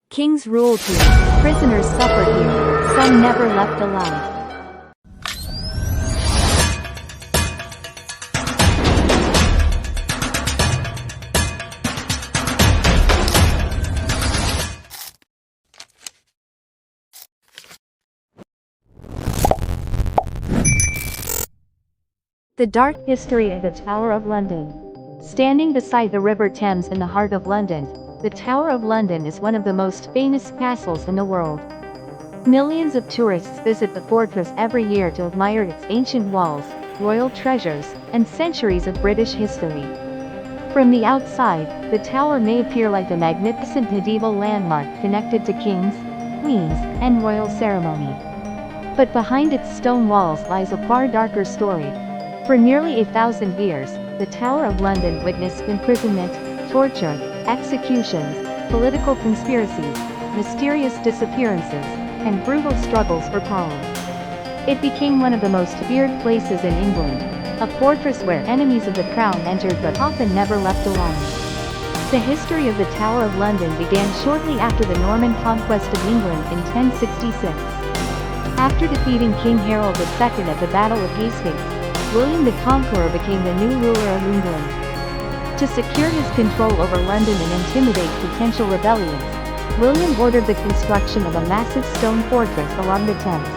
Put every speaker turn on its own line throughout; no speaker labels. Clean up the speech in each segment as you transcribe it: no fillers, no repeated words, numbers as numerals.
Kings ruled here, prisoners suffered here, some never left alive. The dark history of the Tower of London. Standing beside the River Thames in the heart of London, the Tower of London is one of the most famous castles in the world. Millions of tourists visit the fortress every year to admire its ancient walls, royal treasures, and centuries of British history. From the outside, the tower may appear like a magnificent medieval landmark connected to kings, queens, and royal ceremony. But behind its stone walls lies a far darker story. For nearly 1,000 years, the Tower of London witnessed imprisonment, torture, executions, political conspiracies, mysterious disappearances, and brutal struggles for power. It became one of the most feared places in England, a fortress where enemies of the crown entered but often never left alive. The history of the Tower of London began shortly after the Norman conquest of England in 1066. After defeating King Harold II at the Battle of Hastings, William the Conqueror became the new ruler of England. To secure his control over London and intimidate potential rebellions, William ordered the construction of a massive stone fortress along the Thames.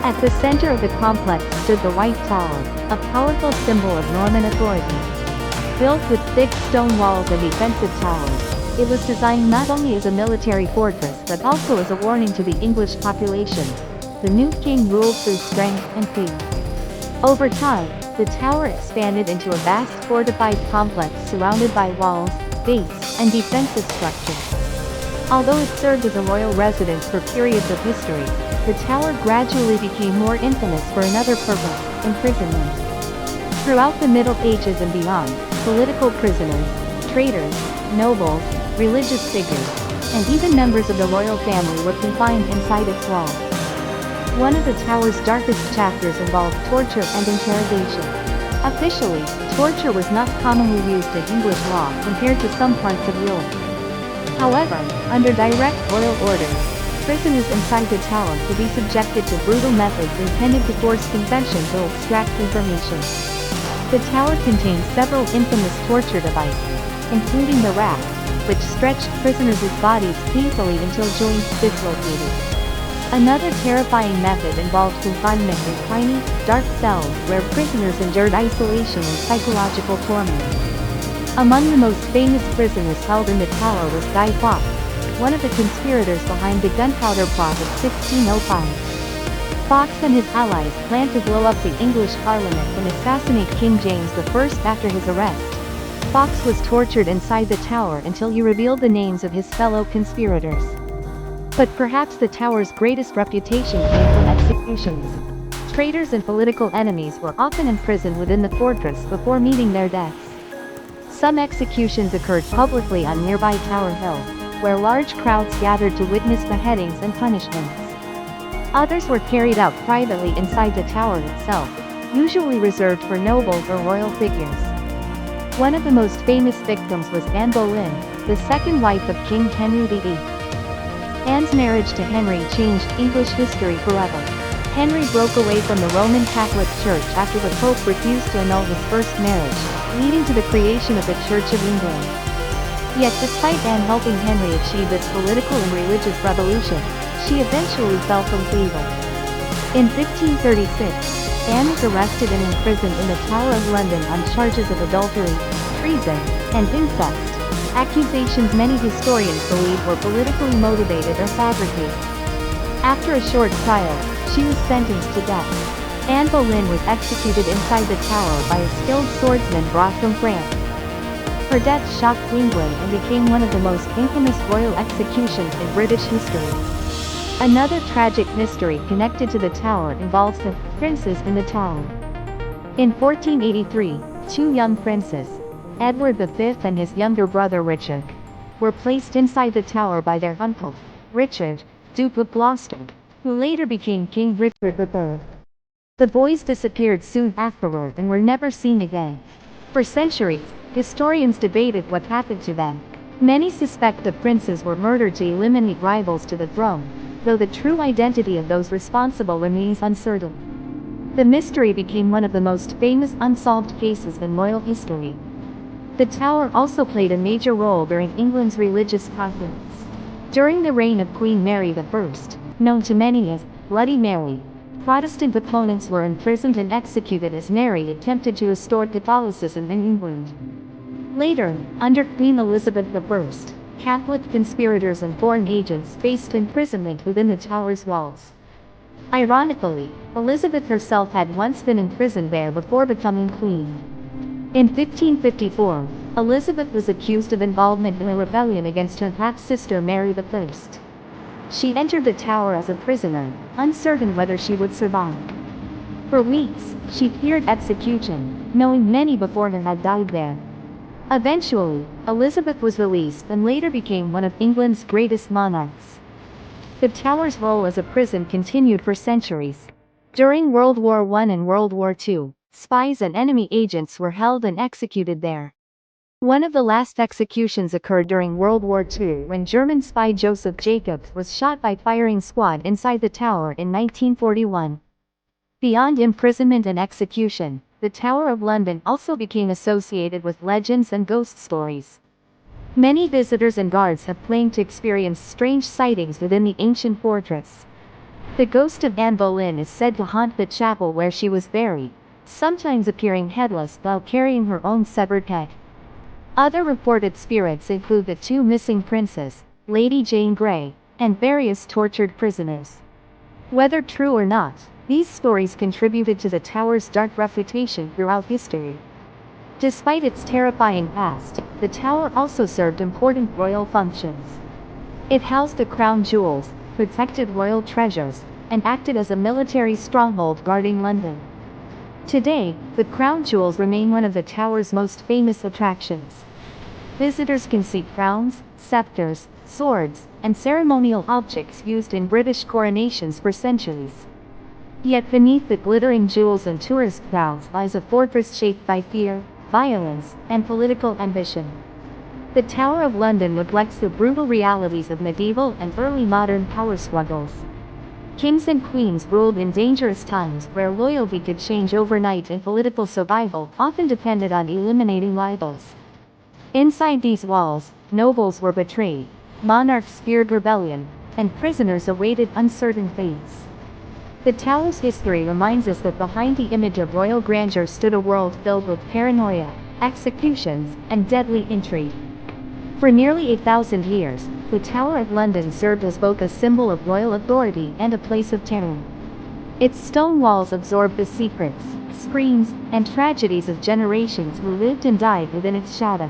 At the center of the complex stood the White Tower, a powerful symbol of Norman authority. Built with thick stone walls and defensive towers, it was designed not only as a military fortress but also as a warning to the English population. The new king ruled through strength and fear. Over time, the tower expanded into a vast fortified complex surrounded by walls, gates, and defensive structures. Although it served as a royal residence for periods of history, the tower gradually became more infamous for another purpose: imprisonment. Throughout the Middle Ages and beyond, political prisoners, traitors, nobles, religious figures, and even members of the royal family were confined inside its walls. One of the tower's darkest chapters involved torture and interrogation. Officially, torture was not commonly used in English law compared to some parts of Europe. However, under direct royal orders, prisoners inside the tower could be subjected to brutal methods intended to force confessions or extract information. The tower contains several infamous torture devices, including the rack, which stretched prisoners' bodies painfully until joints dislocated. Another terrifying method involved confinement in tiny, dark cells where prisoners endured isolation and psychological torment. Among the most famous prisoners held in the tower was Guy Fawkes, one of the conspirators behind the gunpowder plot of 1605. Fawkes and his allies planned to blow up the English Parliament and assassinate King James I after his arrest. Fawkes was tortured inside the tower until he revealed the names of his fellow conspirators. But perhaps the tower's greatest reputation came from executions. Traitors and political enemies were often imprisoned within the fortress before meeting their deaths. Some executions occurred publicly on nearby Tower Hill, where large crowds gathered to witness beheadings and punishments. Others were carried out privately inside the tower itself, usually reserved for nobles or royal figures. One of the most famous victims was Anne Boleyn, the second wife of King Henry VIII. Anne's marriage to Henry changed English history forever. Henry broke away from the Roman Catholic Church after the Pope refused to annul his first marriage, leading to the creation of the Church of England. Yet despite Anne helping Henry achieve this political and religious revolution, she eventually fell from favor. In 1536, Anne was arrested and imprisoned in the Tower of London on charges of adultery, treason, and incest. Accusations many historians believe were politically motivated or fabricated. After a short trial, she was sentenced to death. Anne Boleyn was executed inside the tower by a skilled swordsman brought from France. Her death shocked England and became one of the most infamous royal executions in British history. Another tragic mystery connected to the tower involves the princes in the tower. In 1483, two young princes, Edward V and his younger brother Richard, were placed inside the tower by their uncle, Richard, Duke of Gloucester, who later became King Richard III. The boys disappeared soon afterward and were never seen again. For centuries, historians debated what happened to them. Many suspect the princes were murdered to eliminate rivals to the throne, though the true identity of those responsible remains uncertain. The mystery became one of the most famous unsolved cases in royal history. The tower also played a major role during England's religious conflicts. During the reign of Queen Mary I, known to many as Bloody Mary, Protestant opponents were imprisoned and executed as Mary attempted to restore Catholicism in England. Later, under Queen Elizabeth I, Catholic conspirators and foreign agents faced imprisonment within the tower's walls. Ironically, Elizabeth herself had once been imprisoned there before becoming queen. In 1554, Elizabeth was accused of involvement in a rebellion against her half-sister Mary I. She entered the tower as a prisoner, uncertain whether she would survive. For weeks, she feared execution, knowing many before her had died there. Eventually, Elizabeth was released and later became one of England's greatest monarchs. The tower's role as a prison continued for centuries. During World War I and World War II, spies and enemy agents were held and executed there. One of the last executions occurred during World War II when German spy Joseph Jacobs was shot by firing squad inside the tower in 1941. Beyond imprisonment and execution, the Tower of London also became associated with legends and ghost stories. Many visitors and guards have claimed to experience strange sightings within the ancient fortress. The ghost of Anne Boleyn is said to haunt the chapel where she was buried, sometimes appearing headless while carrying her own severed head. Other reported spirits include the two missing princes, Lady Jane Grey, and various tortured prisoners. Whether true or not, these stories contributed to the tower's dark reputation throughout history. Despite its terrifying past, the tower also served important royal functions. It housed the crown jewels, protected royal treasures, and acted as a military stronghold guarding London. Today, the crown jewels remain one of the tower's most famous attractions. Visitors can see crowns, scepters, swords, and ceremonial objects used in British coronations for centuries. Yet beneath the glittering jewels and tourist crowds lies a fortress shaped by fear, violence, and political ambition. The Tower of London reflects the brutal realities of medieval and early modern power struggles. Kings and queens ruled in dangerous times where loyalty could change overnight and political survival often depended on eliminating rivals. Inside these walls, nobles were betrayed, monarchs feared rebellion, and prisoners awaited uncertain fates. The tower's history reminds us that behind the image of royal grandeur stood a world filled with paranoia, executions, and deadly intrigue. For nearly 1,000 years, the Tower of London served as both a symbol of royal authority and a place of terror. Its stone walls absorbed the secrets, screams, and tragedies of generations who lived and died within its shadow.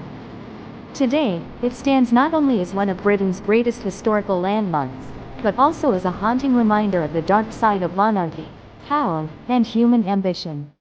Today, it stands not only as one of Britain's greatest historical landmarks, but also as a haunting reminder of the dark side of monarchy, power, and human ambition.